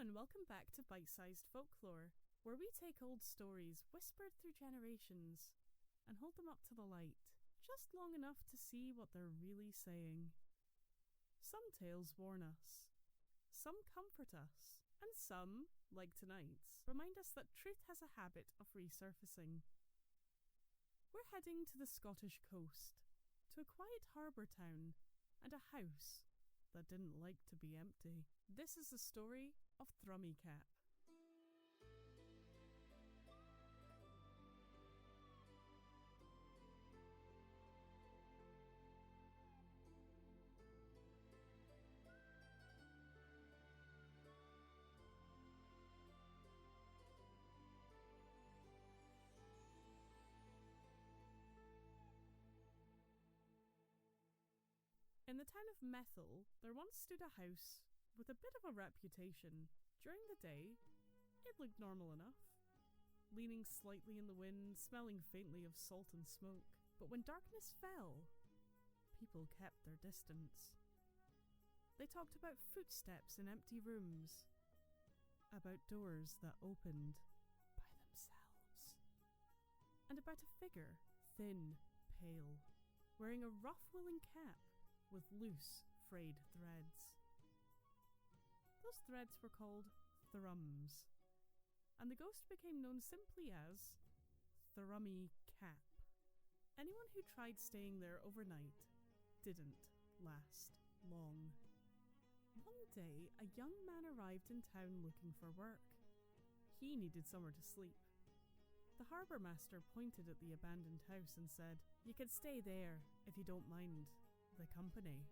and welcome back to Bite-Sized Folklore, where we take old stories whispered through generations and hold them up to the light, just long enough to see what they're really saying. Some tales warn us, some comfort us, and some, like tonight's, remind us that truth has a habit of resurfacing. We're heading to the Scottish coast, to a quiet harbour town and a house that didn't like to be empty. This is the story of Thrummy Cap. In the town of Methil, there once stood a house with a bit of a reputation. During the day, it looked normal enough, leaning slightly in the wind, smelling faintly of salt and smoke. But when darkness fell, people kept their distance. They talked about footsteps in empty rooms, about doors that opened by themselves, and about a figure, thin, pale, wearing a rough woolen cap with loose, frayed threads. Those threads were called thrums, and the ghost became known simply as Thrummy Cap. Anyone who tried staying there overnight didn't last long. One day, a young man arrived in town looking for work. He needed somewhere to sleep. The harbour master pointed at the abandoned house and said, "You can stay there if you don't mind the company."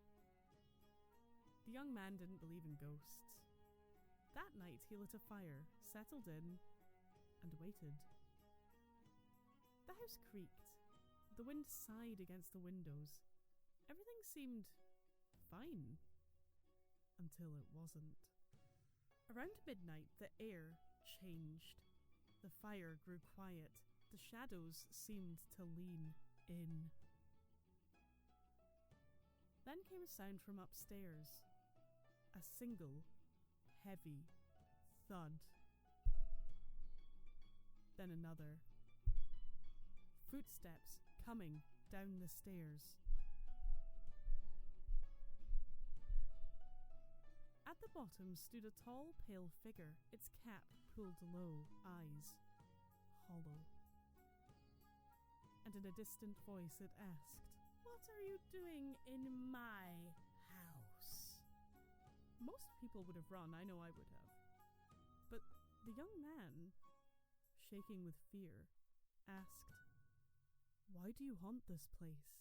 The young man didn't believe in ghosts. That night he lit a fire, settled in, and waited. The house creaked. The wind sighed against the windows. Everything seemed fine. Until it wasn't. Around midnight, the air changed. The fire grew quiet. The shadows seemed to lean in. Then came a sound from upstairs. A single, heavy thud. Then another. Footsteps coming down the stairs. At the bottom stood a tall, pale figure, its cap pulled low, eyes hollow. And in a distant voice it asked, "What are you doing in my house?" Most people would have run, I know I would have. But the young man, shaking with fear, asked, "Why do you haunt this place?"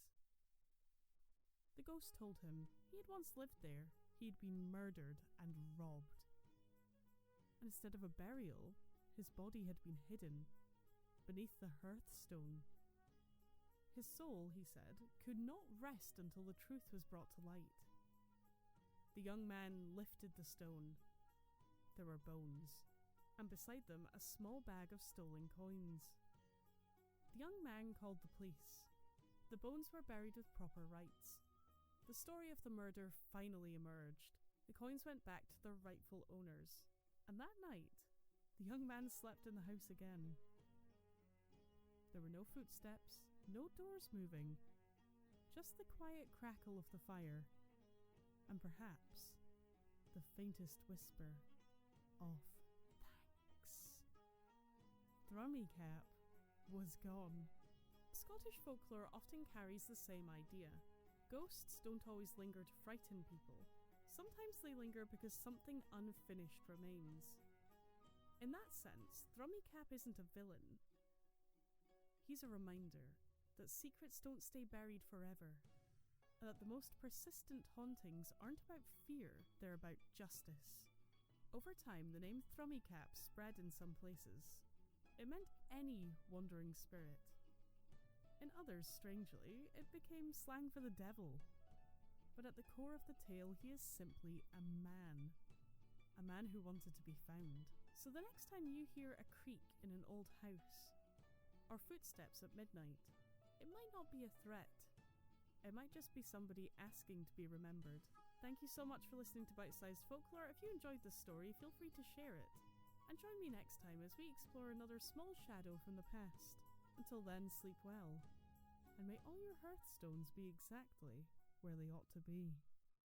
The ghost told him he had once lived there. He had been murdered and robbed. And instead of a burial, his body had been hidden beneath the hearthstone. His soul, he said, could not rest until the truth was brought to light. The young man lifted the stone. There were bones, and beside them a small bag of stolen coins. The young man called the police. The bones were buried with proper rites. The story of the murder finally emerged. The coins went back to their rightful owners, and that night, the young man slept in the house again. There were no footsteps, no doors moving, just the quiet crackle of the fire, and perhaps the faintest whisper of thanks. Thrummy Cap was gone. Scottish folklore often carries the same idea. Ghosts don't always linger to frighten people. Sometimes they linger because something unfinished remains. In that sense, Thrummy Cap isn't a villain. He's a reminder that secrets don't stay buried forever, and that the most persistent hauntings aren't about fear, they're about justice. Over time, the name Thrummy Cap spread in some places. It meant any wandering spirit. In others, strangely, it became slang for the devil. But at the core of the tale, he is simply a man who wanted to be found. So the next time you hear a creak in an old house, or footsteps at midnight, it might not be a threat. It might just be somebody asking to be remembered. Thank you so much for listening to Bite-Sized Folklore. If you enjoyed this story, feel free to share it. And join me next time as we explore another small shadow from the past. Until then, sleep well. And may all your hearthstones be exactly where they ought to be.